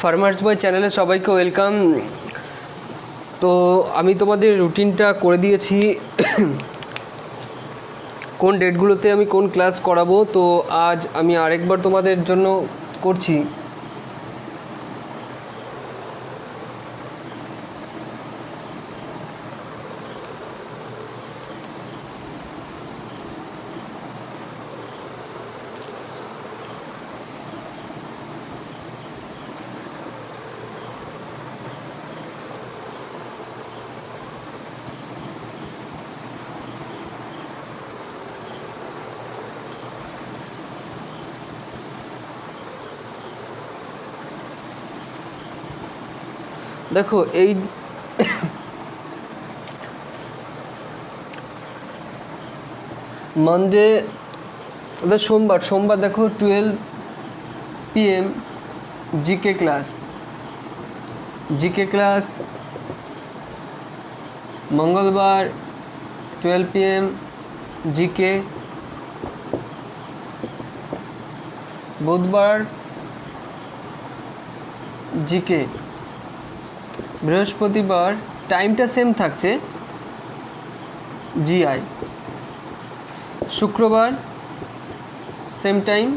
Farmers বয় চ্যানেলে সবাইকে welcome. তো আমি তোমাদের রুটিনটা করে দিয়েছি কোন ডেটগুলোতে আমি কোন ক্লাস করাবো। তো আজ আমি আরেকবার তোমাদের জন্য করছি। দেখো এই মানডে সোমবার দেখো 12 PM জিকে ক্লাস। মঙ্গলবার 12 PM জিকে। বুধবার জিকে। বৃহস্পতিবার টাইমটা সেম থাকছে জিআই। শুক্রবার সেম টাইম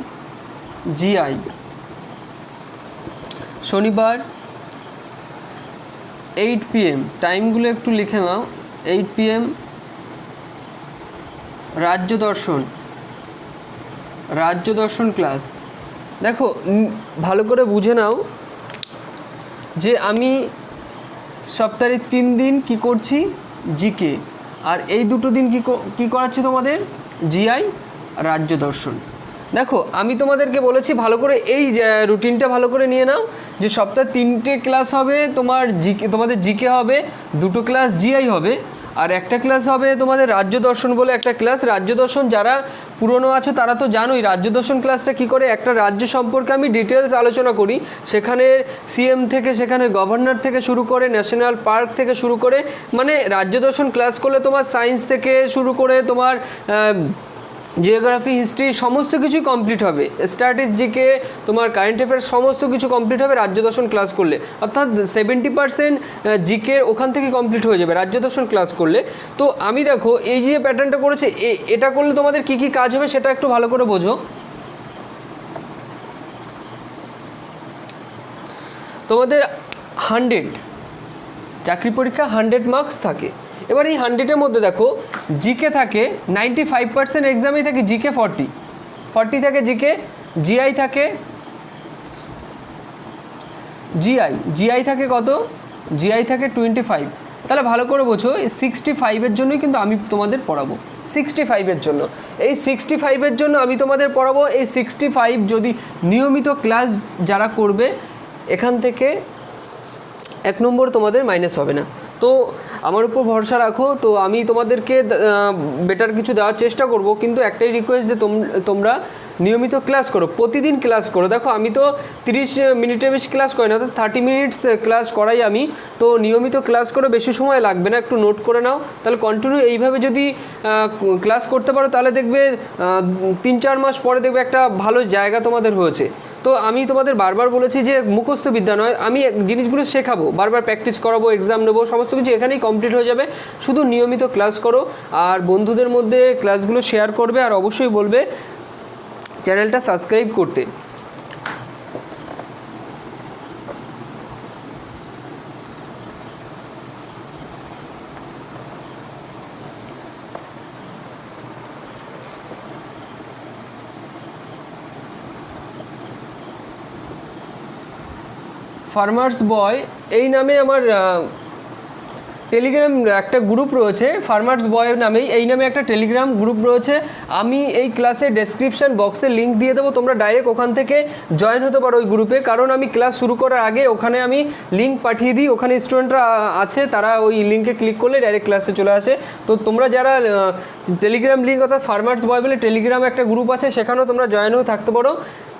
জিআই। শনিবার 8 PM, টাইমগুলো একটু লিখে নাও। 8 PM রাজ্য দর্শন ক্লাস। দেখো ভালো করে বুঝে নাও যে আমি সপ্তাহে 3 দিন কি করছি জিকে, আর এই দুটো দিন কি করাচ্ছি তোমাদের জিআই রাজ্য দর্শন। দেখো আমি তোমাদেরকে বলেছি ভালো করে এই রুটিনটা ভালো করে নিয়ে নাও যে সপ্তাহে 3টে ক্লাস হবে তোমাদের জিকে হবে, 2টো ক্লাস জিআই হবে, আর একটা ক্লাস হবে তোমাদের রাজ্য দর্শন বলে একটা ক্লাস। রাজ্য দর্শন যারা পুরনো আছো তারা তো জানোই রাজ্য দর্শন ক্লাসটা কী করে। একটা রাজ্য সম্পর্কে আমি ডিটেলস আলোচনা করি, সেখানে সিএম থেকে সেখানে গভর্নর থেকে শুরু করে ন্যাশনাল পার্ক থেকে শুরু করে, মানে রাজ্য দর্শন ক্লাস করলে তোমার সায়েন্স থেকে শুরু করে তোমার জিওগ্রাফি, হিস্ট্রি সমস্ত কিছুই কমপ্লিট হবে। স্ট্যাটিস্টিকে তোমার কারেন্ট অ্যাফেয়ার্স সমস্ত কিছু কমপ্লিট হবে রাজ্য দর্শন ক্লাস করলে, অর্থাৎ 70% জিকে ওখান থেকে কমপ্লিট হয়ে যাবে রাজ্য দর্শন ক্লাস করলে। তো আমি দেখো এই যে প্যাটার্নটা করেছে, এটা করলে তোমাদের কি কি কাজ হবে সেটা একটু ভালো করে বোঝো। তোমাদের 100 চাকরি পরীক্ষা 100 মার্কস থাকে। এবার এই 100-এর মধ্যে দেখো জিকে থাকে 95% এক্সামেই থাকে জিকে 40 থাকে জিকে। জিআই থাকে জিআই থাকে কত? জিআই থাকে 25। তাহলে ভালো করে বোঝো এই 65-এর জন্যই কিন্তু আমি তোমাদের পড়াবো। 65-এর জন্য, এই 65-এর জন্য আমি তোমাদের পড়াবো। এই 65 যদি নিয়মিত ক্লাস যারা করবে এখান থেকে 1 নম্বর তোমাদের মাইনাস হবে না। তো আমার উপর ভরসা রাখো। তো আমি তোমাদেরকে বেটার কিছু দেওয়ার চেষ্টা করব, কিন্তু একটাই রিকোয়েস্ট যে তোমরা নিয়মিত ক্লাস করো, প্রতিদিন ক্লাস করো। দেখো আমি তো 30 মিনিটের বেশি ক্লাস করি না, তো 30 মিনিটস ক্লাস করাই আমি। তো নিয়মিত ক্লাস করে বেশি সময় লাগবে না, একটু নোট করে নাও। তাহলে কন্টিনিউ এইভাবে যদি ক্লাস করতে পারো তাহলে দেখবে 3-4 মাস পরে দেখবে একটা ভালো জায়গা তোমাদের হয়েছে। তো আমি তোমাদের বারবার বলেছি যে মুখস্থ বিদ্যা নয়, আমি জিনিসগুলো শেখাবো, বারবার প্র্যাকটিস করাবো, এক্সাম নেবো, সমস্ত কিছু এখানেই কমপ্লিট হয়ে যাবে। শুধু নিয়মিত ক্লাস করো আর বন্ধুদের মধ্যে ক্লাসগুলো শেয়ার করবে, আর অবশ্যই বলবে চ্যানেলটা সাবস্ক্রাইব করতে। ফার্মার্স বয় এই নামে আমার টেলিগ্রাম একটা গ্রুপ রয়েছে, ফার্মার্স বয় নামেই এই নামে একটা টেলিগ্রাম গ্রুপ রয়েছে। আমি এই ক্লাসের ডেসক্রিপশন বক্সে লিঙ্ক দিয়ে দেবো, তোমরা ডাইরেক্ট ওখান থেকে জয়েন হতে পারো ওই গ্রুপে। কারণ আমি ক্লাস শুরু করার আগে ওখানে আমি লিঙ্ক পাঠিয়ে দিই, ওখানে স্টুডেন্টরা আছে, তারা ওই লিঙ্কে ক্লিক করলে ডাইরেক্ট ক্লাসে চলে আসে। তো তোমরা যারা টেলিগ্রাম লিঙ্ক অর্থাৎ ফার্মার্স বয় বলে টেলিগ্রাম একটা গ্রুপ আছে, সেখানেও তোমরা জয়েন হয়ে থাকতে পারো।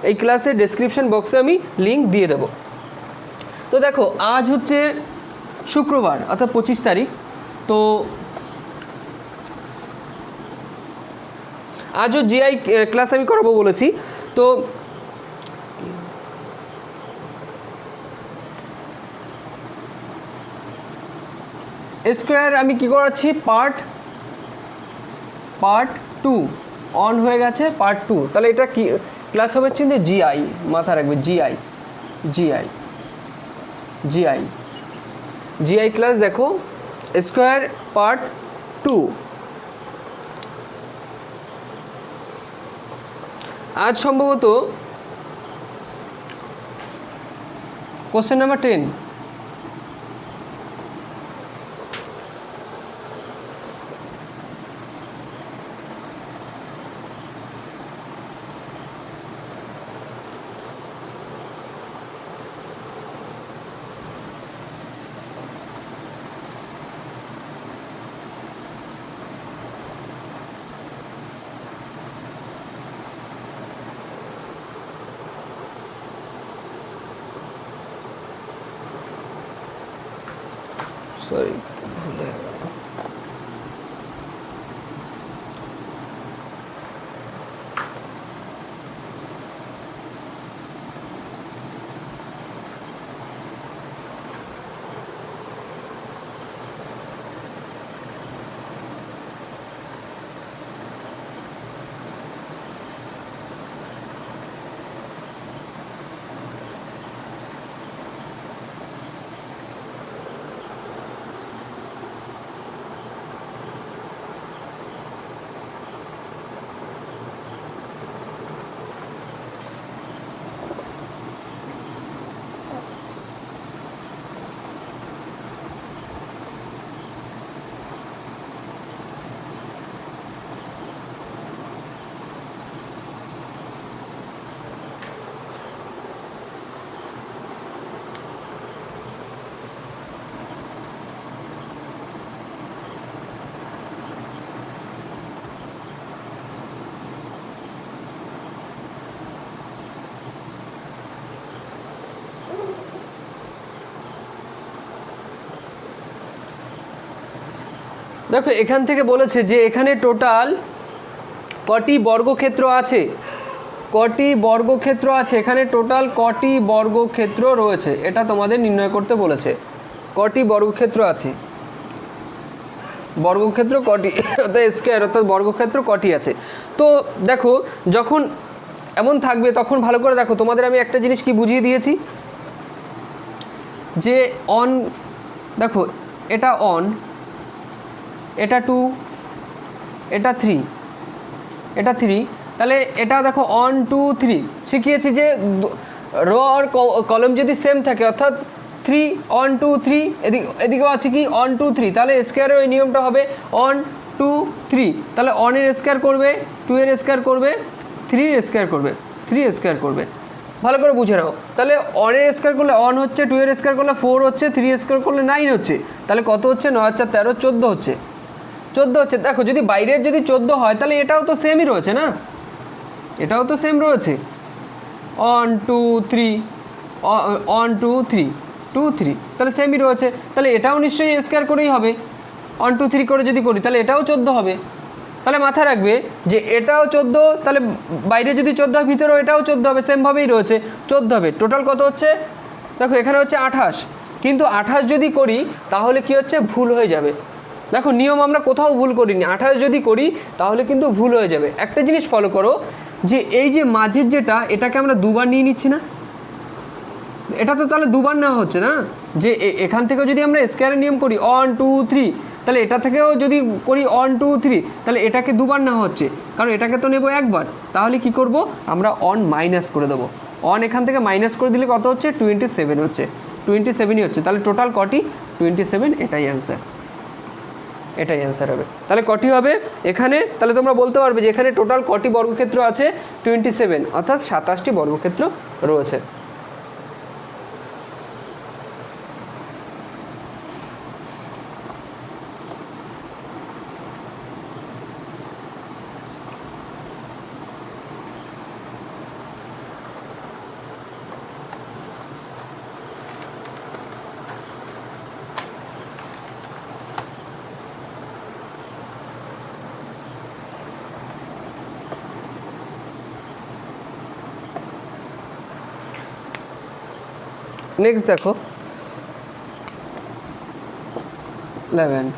এই ক্লাসের ডেসক্রিপশন বক্সে আমি লিঙ্ক দিয়ে দেবো। তো দেখো আজ হচ্ছে শুক্রবার অর্থাৎ 25 তারিখ। তো আজও জিআই ক্লাস আমি করাবো বলেছি। তো স্কোয়ার আমি কি করাচ্ছি, পার্ট টু অন হয়ে গেছে, পার্ট টু, তাহলে এটা কি ক্লাস হবে চিন্তা জিআই, মাথা রাখবে GI, GI GI GI class. দেখো স্কোয়ার পার্ট টু। আজ সম্ভবত কোশ্চেন নাম্বার 10। সরি ভুলে গেল। দেখো এখান থেকে বলেছে যে এখানে টোটাল কটি বর্গক্ষেত্র আছে, কটি বর্গক্ষেত্র আছে, এখানে টোটাল কটি বর্গক্ষেত্র রয়েছে এটা তোমাদের নির্ণয় করতে বলেছে। কটি বর্গক্ষেত্র আছে, বর্গক্ষেত্র কটি, অর্থাৎ স্কয়ার অর্থাৎ বর্গক্ষেত্র কটি আছে। তো দেখো যখন এমন থাকবে তখন ভালো করে দেখো, তোমাদের আমি একটা জিনিস কি বুঝিয়ে দিয়েছি যে অন, দেখো এটা অন, এটা 2, এটা 3, এটা 3, তাহলে এটা দেখো 1 2 3 শিখিয়েছি যে রো আর কলম যদি সেম থাকে অর্থাৎ 3 1 2 3, এদিকেও আছে কি 1 2 3, তাহলে স্কয়ারের ওই নিয়মটা হবে 1 2 3, তাহলে 1 এর স্কয়ার করবে, 2 এর স্কয়ার করবে, 3 এর স্কয়ার করবে, 3 স্কয়ার করবে। ভালো করে বুঝে নাও, তাহলে 1 এর স্কয়ার করলে 1 হচ্ছে, 2 এর স্কয়ার করলে 4 হচ্ছে, 3 স্কয়ার করলে 9 হচ্ছে, তাহলে কত হচ্ছে 9 4 13 14 হচ্ছে, 14 হচ্ছে। দেখো যদি বাইরের যদি 14 হয় তাহলে এটাও তো সেমই রয়েছে না, এটাও তো সেম রয়েছে 1 2 3 1 2 3 2 3, তাহলে সেমই রয়েছে, তাহলে এটাও নিশ্চয়ই স্কয়ার করেই হবে। 1 2 3 করে যদি করি তাহলে এটাও 14 হবে। তাহলে মাথায় রাখবে যে এটাও 14, তাহলে বাইরে যদি 14 হয় ভিতরেও এটাও 14 হবে, সেমভাবেই রয়েছে 14 হবে। টোটাল কত হচ্ছে দেখো এখানে হচ্ছে 28, কিন্তু 28 যদি করি তাহলে কি হচ্ছে ভুল হয়ে যাবে। দেখো নিয়ম আমরা কোথাও ভুল করিনি, 28 যদি করি তাহলে কিন্তু ভুল হয়ে যাবে। একটা জিনিস ফলো করো যে এই যে মাঝের যেটা এটাকে আমরা দুবার নিয়ে নিচ্ছি না, এটা তো তাহলে দুবার নেওয়া হচ্ছে না, যে এখান থেকেও যদি আমরা স্কয়ারের নিয়ম করি 1 2 3, তাহলে এটা থেকেও যদি করি 1 2 3, তাহলে এটাকে দুবার নেওয়া হচ্ছে, কারণ এটাকে তো নেব একবার। তাহলে কি করব আমরা 1 মাইনাস করে দেবো, 1 এখান থেকে মাইনাস করে দিলে কত হচ্ছে 27 হচ্ছে, 27ই হচ্ছে। তাহলে টোটাল কটি 27, এটাই অ্যান্সার, এটাই অ্যান্সার হবে। তাহলে কটি হবে এখানে, তাহলে তোমরা বলতে পারবে যে এখানে টোটাল কটি বর্গক্ষেত্র আছে 27, অর্থাৎ 27টি বর্গক্ষেত্র রয়েছে। নেক্সট দেখো 11।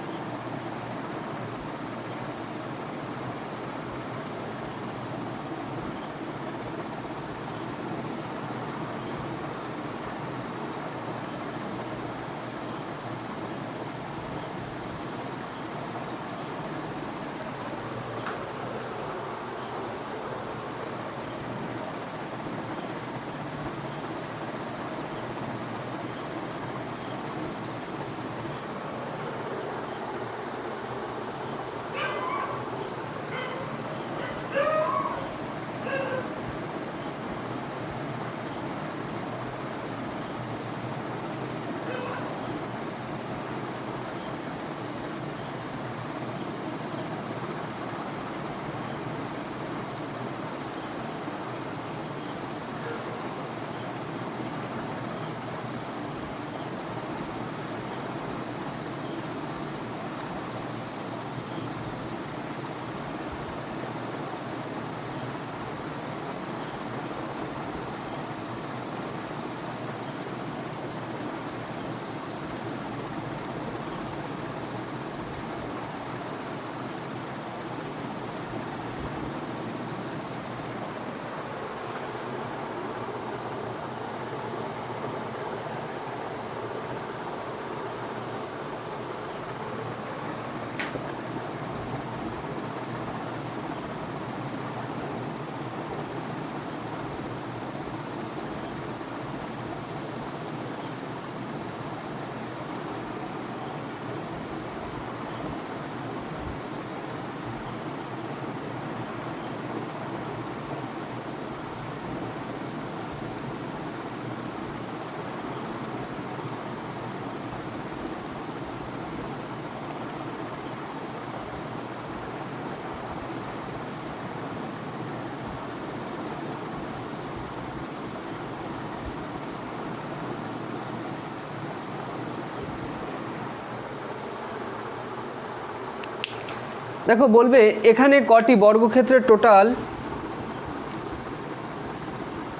দেখো বলবে এখানে কটি বর্গক্ষেত্রের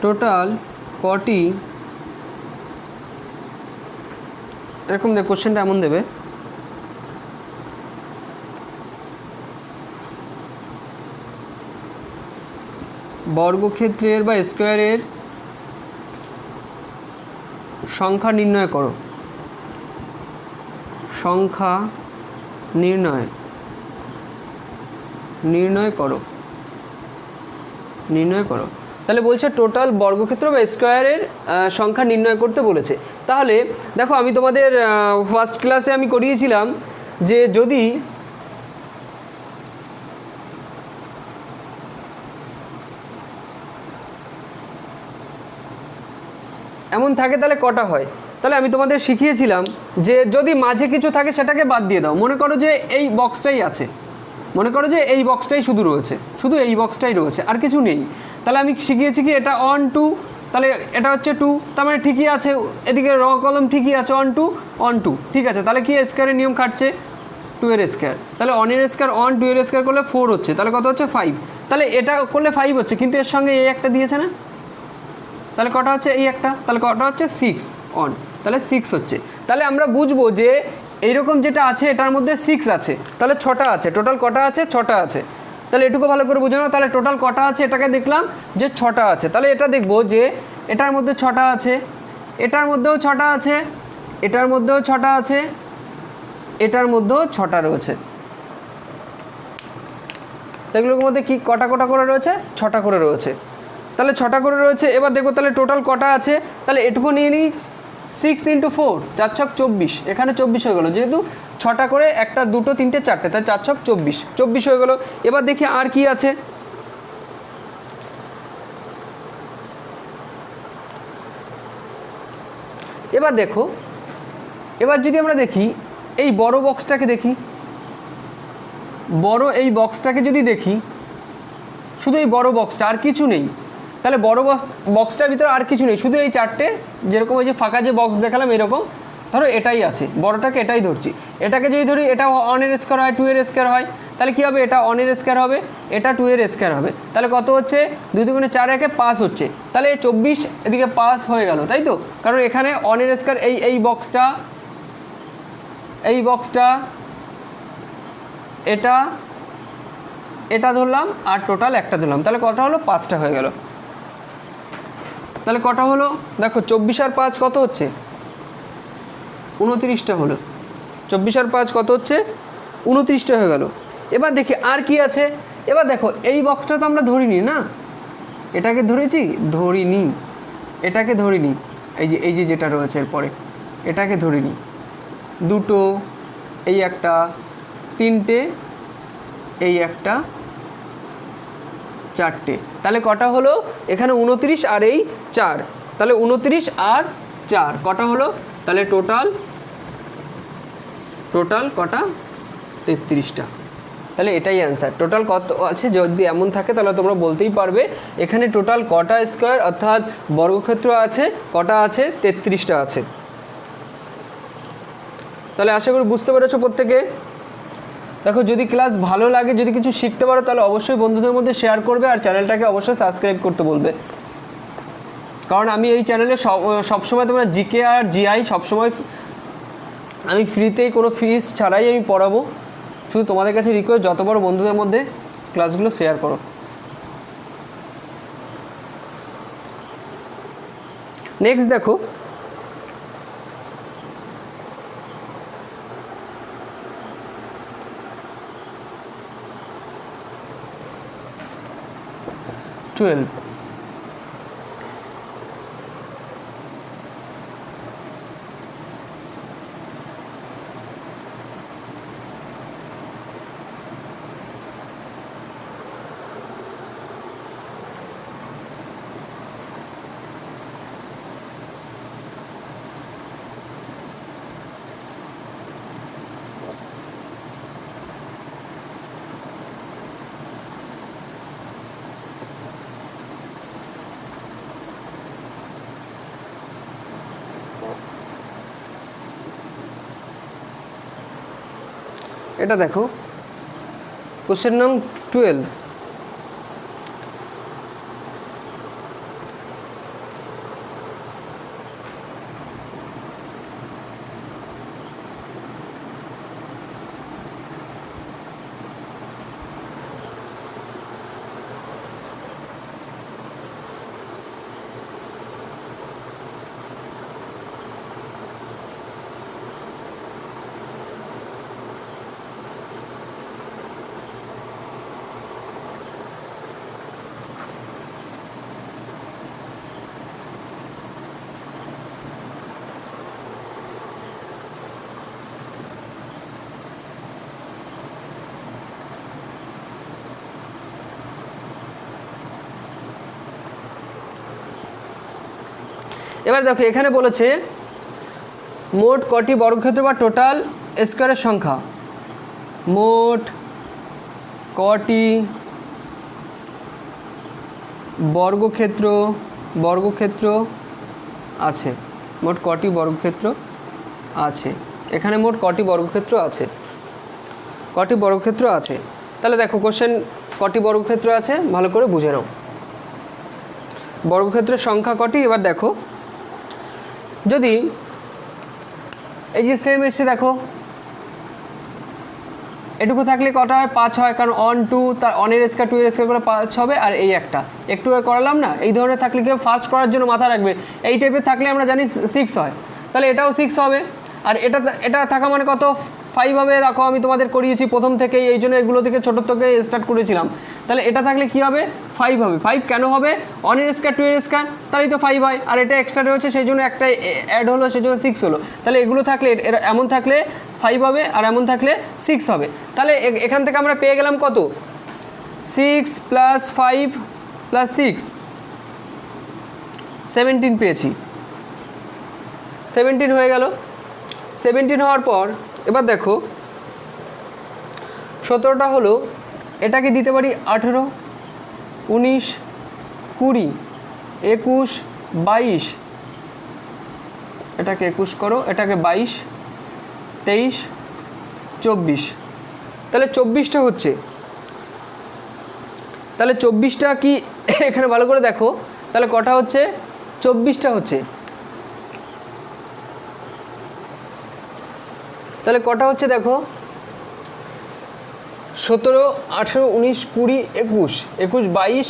টোটাল কটি, এরকম দেখ কোশ্চেনটা এমন দেবে বর্গক্ষেত্রের বা স্কোয়ারের সংখ্যা নির্ণয় করো, সংখ্যা নির্ণয় করো। তাহলে বলছে টোটাল বর্গক্ষেত্র বা স্কোয়ারের সংখ্যা নির্ণয় করতে বলেছে। তাহলে দেখো আমি তোমাদের ফার্স্ট ক্লাসে আমি করিয়েছিলাম যে যদি এমন থাকে তাহলে কটা হয়। তাহলে আমি তোমাদের শিখিয়েছিলাম যে যদি মাঝে কিছু থাকে সেটাকে বাদ দিয়ে দাও। মনে করো যে এই বক্সটাই আছে, মনে করো যে এই বক্সটাই শুধু রয়েছে, শুধু এই বক্সটাই রয়েছে, আর কিছু নেই। তাহলে আমি শিখিয়েছি কি এটা 1 2, তাহলে এটা হচ্ছে 2, তার মানে ঠিকই আছে, এদিকে র কলম ঠিকই আছে 1 2 1 2, ঠিক আছে। তাহলে কি স্কোয়ারের নিয়ম খাটছে 2 এর স্কোয়ার, তাহলে 1 এর স্কোয়ার 1, 2 এর স্কোয়ার করলে 4 হচ্ছে, তাহলে কত হচ্ছে 5। তাহলে এটা করলে 5 হচ্ছে, কিন্তু এর সঙ্গে এই একটা দিয়েছে না, তাহলে কটা হচ্ছে এই একটা, তাহলে কটা হচ্ছে 6 1, তাহলে 6 হচ্ছে। তাহলে আমরা বুঝবো যে এইরকম যেটা আছে এটার মধ্যে 6 আছে, তাহলে 6টা আছে, টোটাল কটা আছে 6টা আছে। তাহলে এটুকু ভালো করে বুঝে নাও, তাহলে টোটাল কটা আছে এটাকে দেখলাম যে 6টা আছে। তাহলে এটা দেখবো যে এটার মধ্যে 6টা আছে, এটার মধ্যেও 6টা আছে, এটার মধ্যেও 6টা আছে, এটার মধ্যেও 6টা রয়েছে। এগুলোর মধ্যে কি কটা কটা করে রয়েছে, 6টা করে রয়েছে। তাহলে 6টা করে রয়েছে। এবার দেখো তাহলে টোটাল কটা আছে, তাহলে এটুকু নিয়ে নিই 6 × 4 4 ছক 24, এখানে 24 হয়ে গেলো, যেহেতু 6টা করে 1টা 2টো 3টে 4টে, তাই 4 ছক 24 হয়ে গেলো। এবার দেখি আর কি আছে, এবার দেখো, এবার যদি আমরা দেখি এই বড় বক্সটাকে দেখি, বড় এই বক্সটাকে যদি দেখি, শুধু এই বড় বক্সটা, আর কিছু নেই। তাহলে বড় বক্সটার ভিতরে আর কিছু নেই, শুধু এই 4টে, যেরকম ওই যে ফাঁকা যে বক্স দেখালাম এরকম, ধরো এটাই আছে, বড়টাকে এটাই ধরছি। এটাকে যদি ধরি এটা 1 এর স্কোয়ার হয়, 2 এর স্কোয়ার হয়, তাহলে কী হবে, এটা 1 এর স্কোয়ার হবে, এটা 2 এর স্কোয়ার হবে। তাহলে কত হচ্ছে 2 2 4 1 5 হচ্ছে। তাহলে 24 এদিকে 5 হয়ে গেল, তাই তো, কারণ এখানে 1 এর স্কোয়ার এই বক্সটা এই বক্সটা, এটা এটা ধরলাম, আর টোটাল একটা ধরলাম, তাহলে কটা হলো? 5টা হয়ে গেল। তাহলে কটা হলো? দেখো 24 আর 5 কত হচ্ছে? 29টা হলো। 24 আর 5 কত হচ্ছে? 29টা হয়ে গেল। এবার দেখি আর কি আছে। এবার দেখো এই বক্সটা তো আমরা ধরিনি না, এটাকে ধরেছি? ধরিনি। এটাকে ধরিনি, এই যে যেটা রয়েছে এরপরে এটাকে ধরিনি। দুটো, এই একটা, তিনটে, এই একটা, চারটে। তাহলে কটা হলো? এখানে 29 আর এই 4, তাহলে 29 আর 4 কটা হলো? তাহলে টোটাল কটা? 33টা। তাহলে এটাই অ্যান্সার। টোটাল কত আছে যদি এমন থাকে তাহলে তোমরা বলতেই পারবে এখানে টোটাল কটা স্কোয়ার অর্থাৎ বর্গক্ষেত্র আছে, কটা আছে? 33টা আছে। তাহলে আশা করি বুঝতে পেরেছো প্রত্যেকে। দেখো যদি ক্লাস ভালো লাগে, যদি কিছু শিখতে পারো, তাহলে অবশ্যই বন্ধুদের মধ্যে শেয়ার করবে আর চ্যানেলটাকে অবশ্যই সাবস্ক্রাইব করতে বলবে। কারণ আমি এই চ্যানেলে সবসময় তোমরা জিকে আর জিআই সবসময় আমি ফ্রিতেই, কোনো ফিস ছাড়াই আমি পড়াবো। শুধু তোমাদের কাছে রিকোয়েস্ট যত বড় বন্ধুদের মধ্যে ক্লাসগুলো শেয়ার করো। নেক্সট দেখো, টুয়েলভ। এটা দেখো কোশ্চেন নাম 12। এবার দেখো এখানে বলেছে মোট কটি বর্গক্ষেত্র বা টোটাল স্কোয়ারের সংখ্যা। মোট কটি বর্গক্ষেত্র আছে, মোট কটি বর্গক্ষেত্র আছে। এখানে মোট কটি বর্গক্ষেত্র আছে, কটি বর্গক্ষেত্র আছে। তাহলে দেখো কোশ্চেন কটি বর্গক্ষেত্র আছে ভালো করে বুঝে নাও। বর্গক্ষেত্রের সংখ্যা কটি? এবার দেখো যদি এই যে সেম এসছে, দেখো এটুকু থাকলে কটা হয়? 5 হয়, কারণ 1 2 তার 1 এর স্কয়ার 2 এর স্কয়ার করে 5 হবে, আর এই একটা একটু করালাম না। এই ধরনের থাকলে কি ফার্স্ট করার জন্য মাথা রাখবে, এই টাইপের থাকলে আমরা জানি 6 হয়, তাহলে এটাও 6 হবে। আর এটা থাকা মানে কত? 5 হবে। দেখো আমি তোমাদের করিয়েছি প্রথম থেকেই, এই জন্য এগুলো থেকে ছোটোর থেকে স্টার্ট করেছিলাম। তাহলে এটা থাকলে কি হবে? 5 হবে। 5 কেন হবে? 1 এর স্কয়ার 2 এর স্কয়ার, তাহলেই তো 5 হয়। আর এটা এক্সট্রা রয়েছে সেই জন্য একটা অ্যাড হলো, সেই জন্য 6 হলো। তাহলে এগুলো থাকলে এমন থাকলে 5 হবে, আর এমন থাকলে 6 হবে। তাহলে এখান থেকে আমরা পেয়ে গেলাম কত? 6 + 5 + 6 17 পেয়েছি। 17 হয়ে গেল। 17 হওয়ার পর এবার দেখো 17টা হলো, এটাকে দিতে পারি 18 19 20 21 22, এটাকে 21 করো, এটাকে 22 23 24, তাহলে 24টা হচ্ছে। তাহলে 24টা কি এখানে ভালো করে দেখো, তাহলে কটা হচ্ছে? 24টা হচ্ছে। তাহলে কটা হচ্ছে দেখো, 17, 18, 19, 20, 21, 21, 22,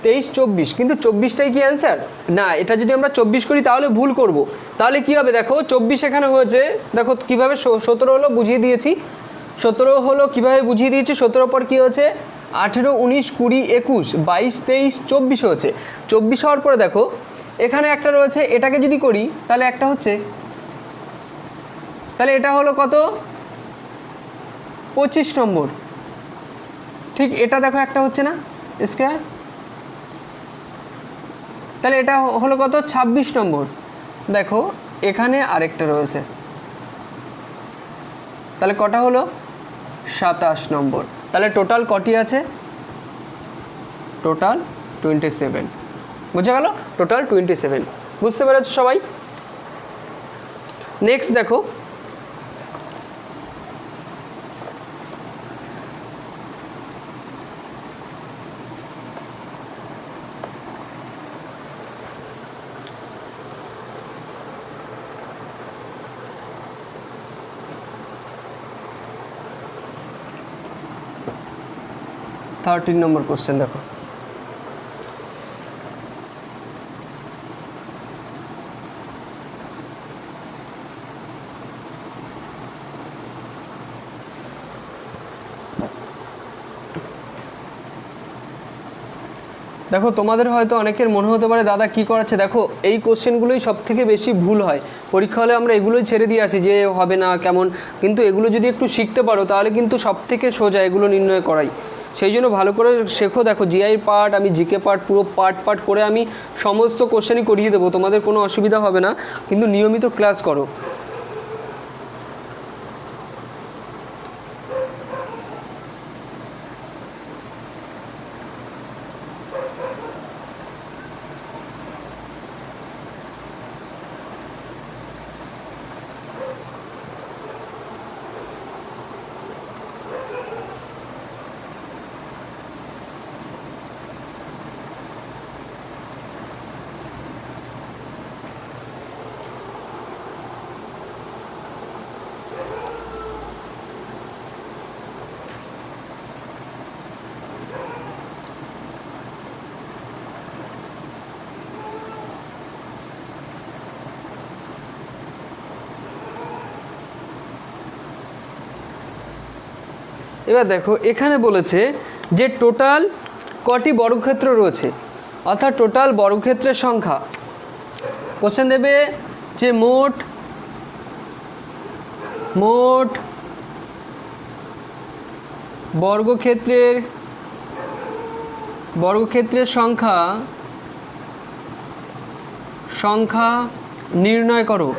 23, 24, কিন্তু 24টাই কি অ্যান্সার না। এটা যদি আমরা 24 করি তাহলে ভুল করব। তাহলে কি হবে দেখো, 24 এখানে হয়েছে, দেখো কীভাবে 17 হলো বুঝিয়ে দিয়েছি, 17 হলো কীভাবে বুঝিয়ে দিয়েছি। 17 পর কী হচ্ছে, 18, 19, 20, 21, 22, 23, 24 হয়েছে। 24 হওয়ার পরে দেখো এখানে একটা রয়েছে, এটাকে যদি করি তাহলে একটা হচ্ছে, তাহলে এটা হলো কত, 25 নম্বর। ঠিক এটা দেখো একটা হচ্ছে না স্কোয়ার, তাহলে এটা হলো কত, 26 নম্বর। দেখো এখানে আরেকটা রয়েছে, তাহলে কটা হলো, 27 নম্বর। তাহলে টোটাল কটি আছে, টোটাল 27। বুঝা গেল, টোটাল 27। বুঝতে পেরেছ সবাই। নেক্সট দেখো, থার্টিন নম্বর কোশ্চেন দেখো, দেখো তোমাদের হয়তো অনেকের মনে হতে পারে দাদা কি করাচ্ছে। দেখো এই কোশ্চেনগুলোই সব থেকে বেশি ভুল হয় পরীক্ষা হলে, আমরা এগুলোই ছেড়ে দিয়ে আসি যে হবে না কেমন, কিন্তু এগুলো যদি একটু শিখতে পারো তাহলে কিন্তু সব থেকে সোজা এগুলো নির্ণয় করাই। সেই জন্য ভালো করে শেখো। দেখো জিআই পার্ট, আমি জিকে পার্ট, পুরো পার্ট করে আমি সমস্ত কোশ্চেনই করিয়ে দেবো, তোমাদের কোনো অসুবিধা হবে না, কিন্তু নিয়মিত ক্লাস করো। এবার দেখো এখানে বলেছে যে টোটাল কটি বর্গক্ষেত্র রয়েছে, অর্থাৎ টোটাল বর্গক্ষেত্রের সংখ্যা। কোশ্চেন দেবে যে মোট বর্গক্ষেত্রের সংখ্যা নির্ণয় করো।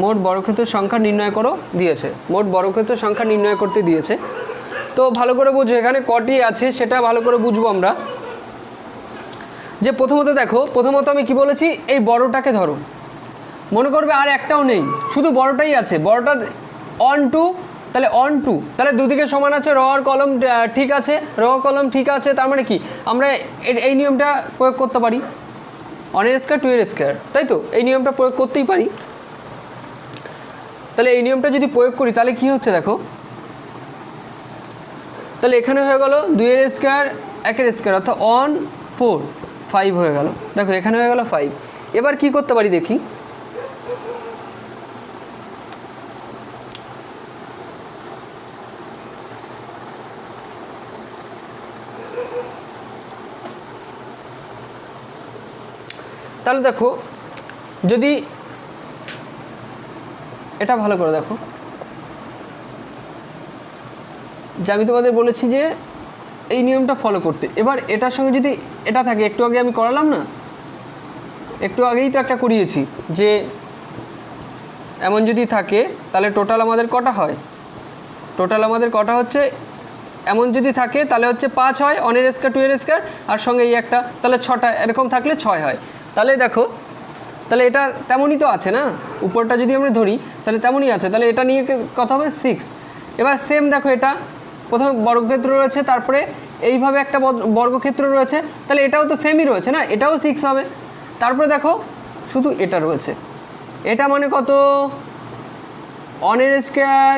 মোট বর্গক্ষেত্রের সংখ্যা নির্ণয় করো দিয়েছে, মোট বর্গক্ষেত্রের সংখ্যা নির্ণয় করতে দিয়েছে। তো ভালো করে বুঝো এখানে কটি আছে সেটা ভালো করে বুঝবো আমরা। যে প্রথমত দেখো, প্রথমত আমি কি বলেছি, এই বড়টাকে ধরো, মনে করবে আর একটাও নেই, শুধু বড়টাই আছে, বড়টা অন টু, তাহলে অন টু, তাহলে দুদিকে সমান আছে, র আর কলম ঠিক আছে, র কলম ঠিক আছে, তার মানে কি আমরা এই নিয়মটা প্রয়োগ করতে পারি, অনের স্কয়ার টু এর স্কয়ার, তাই তো এই নিয়মটা প্রয়োগ করতেই পারি। তাহলে এই নিয়মটা যদি প্রয়োগ করি তাহলে কি হচ্ছে দেখো, তাহলে এখানে হয়ে গেল 2 এর স্কয়ার 1 এর স্কয়ার, অর্থাৎ 1 4 5 হয়ে গেল। দেখো এখানে হয়ে গেল 5। এবার কি করতে পারি দেখি, তাহলে দেখো যদি এটা ভালো করে দেখো, যে আমি তোমাদের বলেছি যে এই নিয়মটা ফলো করতে। এবার এটার সঙ্গে যদি এটা থাকে, একটু আগে আমি করালাম না, একটু আগেই তো একটা করিয়েছি, যে এমন যদি থাকে তাহলে টোটাল আমাদের কটা হয়, টোটাল আমাদের কটা হচ্ছে, এমন যদি থাকে তাহলে হচ্ছে 5 হয়, অনের স্কয়ার 2 এর স্কয়ার, আর সঙ্গে এই একটা, তাহলে 6টা, এরকম থাকলে 6 হয়। তাহলে দেখো, তাহলে এটা তেমনই তো আছে না, উপরটা যদি আমরা ধরি তাহলে তেমনই আছে, তাহলে এটা নিয়ে কথা হবে 6। এবার সেম দেখো, এটা প্রথমে বর্গক্ষেত্র রয়েছে, তারপরে এইভাবে একটা বর্গক্ষেত্র রয়েছে, তাহলে এটাও তো সেমই রয়েছে না, এটাও 6 হবে। তারপরে দেখো শুধু এটা রয়েছে। এটা মানে কত? 1 এর স্কোয়ার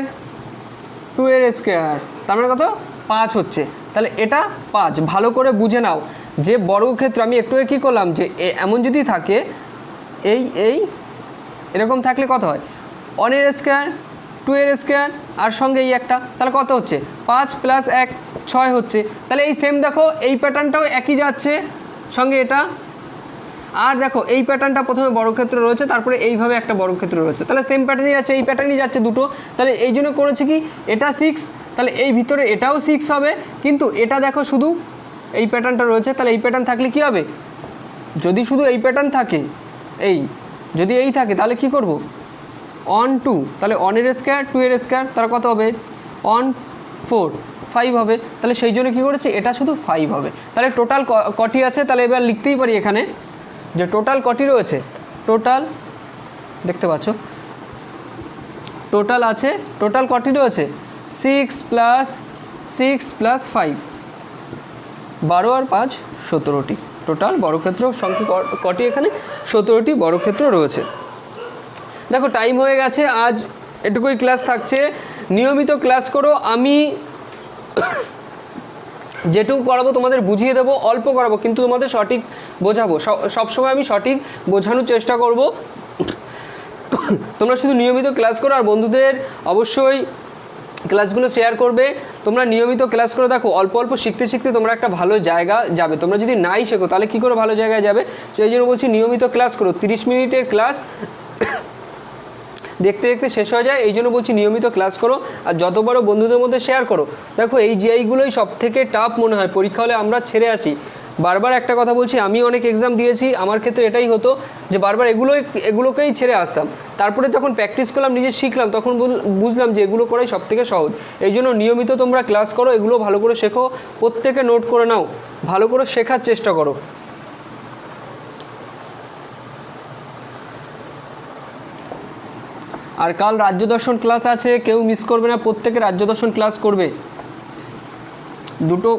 2 এর স্কোয়ার, তার মানে কত? 5 হচ্ছে। তাহলে এটা 5। ভালো করে বুঝে নাও যে বর্গক্ষেত্র, আমি একটু কী করলাম যে এমন যদি থাকে এই এরকম থাকলে কত হয়? 1 এর স্কোয়ার 2 এর স্কোয়ার আর সঙ্গে এই একটা, তাহলে কত হচ্ছে? 5 + 1 6 হচ্ছে। তাহলে এই সেম দেখো এই প্যাটার্নটাও একই যাচ্ছে সঙ্গে এটা। আর দেখো এই প্যাটার্নটা প্রথমে বর্গক্ষেত্র রয়েছে, তারপরে এইভাবে একটা বর্গক্ষেত্র রয়েছে, তাহলে সেম প্যাটার্নই যাচ্ছে, এই প্যাটার্নই যাচ্ছে দুটো। তাহলে এই জন্য করেছে কি, এটা 6, তাহলে এই ভিতরে এটাও 6 হবে। কিন্তু এটা দেখো শুধু এই প্যাটার্নটা রয়েছে, তাহলে এই প্যাটার্ন থাকলে কি হবে? যদি শুধু এই প্যাটার্ন থাকে, যদি এই থাকে তাহলে কি করব? 1 2, তাহলে 1 এর স্কোয়ার 2 এর স্কোয়ার, তাহলে কত হবে? 1 4 5 হবে। তাহলে সেই জন্য কী করেছি, এটা শুধু 5 হবে। তাহলে টোটাল কটি আছে? তাহলে এবার লিখতেই পারি এখানে যে টোটাল কটি রয়েছে। টোটাল দেখতে পাচ্ছ, টোটাল আছে, টোটাল কটি রয়েছে? 6 + 6 + 5, 12 আর 5 17টি। টোটাল বর্গক্ষেত্র সংখ্যা কটি এখানে? 17টি বর্গক্ষেত্র রয়েছে। দেখো টাইম হয়ে গেছে, আজ এটুকুই ক্লাস থাকছে। নিয়মিত ক্লাস করো, আমি যেটুকু করাবো তোমাদের বুঝিয়ে দেবো, অল্প করাবো কিন্তু তোমাদের সঠিক বোঝাবো। সবসময় আমি সঠিক বোঝানোর চেষ্টা করব। তোমরা শুধু নিয়মিত ক্লাস করো আর বন্ধুদের অবশ্যই ক্লাসগুলো শেয়ার করবে। তোমরা নিয়মিত ক্লাস করে দেখো, অল্প অল্প শিখতে শিখতে তোমরা একটা ভালো জায়গা যাবে। তোমরা যদি নাই শেখো তাহলে কী করে ভালো জায়গায় যাবে? সেই জন্য বলছি নিয়মিত ক্লাস করো। 30 মিনিটের ক্লাস দেখতে দেখতে শেষ হয়ে যায়, এই জন্য বলছি নিয়মিত ক্লাস করো আর যত বড় বন্ধুদের মধ্যে শেয়ার করো। দেখো এই জিআইগুলোই সব থেকে টাফ মনে হয়, পরীক্ষা হলে আমরা ছেড়ে আসি। বারবার একটা কথা বলছি, আমি অনেক এক্সাম দিয়েছি, আমার ক্ষেত্রে এটাই হতো যে বারবার এগুলোকেই ছেড়ে আসতাম। তারপরে যখন প্র্যাকটিস করলাম, নিজে শিখলাম, তখন বুঝলাম যে এগুলো করাই সব থেকে সহজ। এই জন্য নিয়মিত তোমরা ক্লাস করো, এগুলো ভালো করে শেখো, প্রত্যেকে নোট করে নাও, ভালো করে শেখার চেষ্টা করো। আর কাল রাজ্য দর্শন ক্লাস আছে, কেউ মিস করবে না, প্রত্যেকে রাজ্য দর্শন ক্লাস করবে। দুটো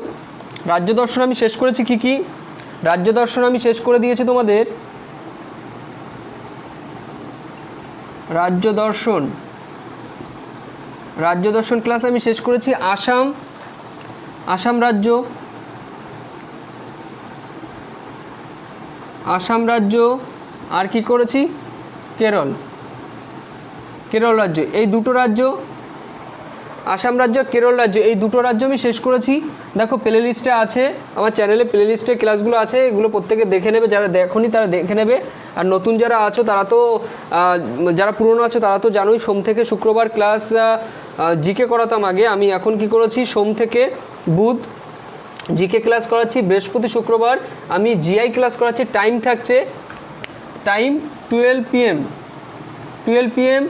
রাজ্য দর্শন আমি শেষ করেছি। কি রাজ্য দর্শন আমি শেষ করে দিয়েছি তোমাদের। রাজ্য দর্শন ক্লাস আমি শেষ করেছি। আসাম রাজ্য আর কি করেছি? কেরল রাজ্য। এই দুটো রাজ্য, আসাম রাজ্য, কেরল রাজ্য, এই দুটো রাজ্য আমি শেষ করেছি। দেখো প্লে লিস্টে আছে, আমার চ্যানেলে প্লে লিস্টে ক্লাসগুলো আছে, এগুলো প্রত্যেকে দেখে নেবে, যারা দেখোনি তারা দেখে নেবে। আর নতুন যারা আছো তারা তো, যারা পুরনো আছো তারা তো জানোই, সোম থেকে শুক্রবার ক্লাস জিকে করাতাম আগে। আমি এখন কি করেছি, সোম থেকে বুধ জিকে ক্লাস করাচ্ছি, বৃহস্পতি শুক্রবার আমি জিআই ক্লাস করাচ্ছি। টাইম থাকছে, টাইম 12 PM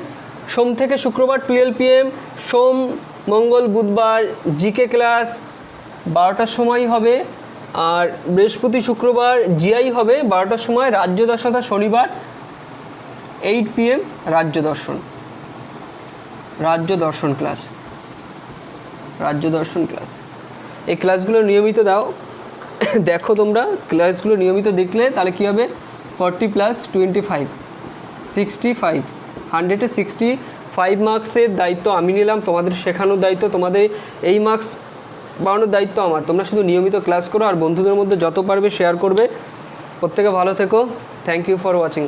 সোম থেকে শুক্রবার 12 PM, সোম মঙ্গল বুধবার জিকে ক্লাস 12টার সময় হবে, আর বৃহস্পতি শুক্রবার জিআই হবে 12টার সময়। রাজ্য দর্শন শনিবার 8 PM রাজ্য দর্শন ক্লাস। এই ক্লাসগুলো নিয়মিত দাও, দেখো তোমরা ক্লাসগুলো নিয়মিত দেখলে তাহলে কী হবে, 40 + 25 65, 100-এ 65 মার্কসের দায়িত্ব আমি নিলাম, তোমাদের শেখানোর দায়িত্ব, তোমাদের এই মার্কস বাড়ানোর দায়িত্ব আমার। তোমরা শুধু নিয়মিত ক্লাস করো আর বন্ধুদের মধ্যে যত পারবে শেয়ার করবে। প্রত্যেকে ভালো থেকো। Thank you for watching.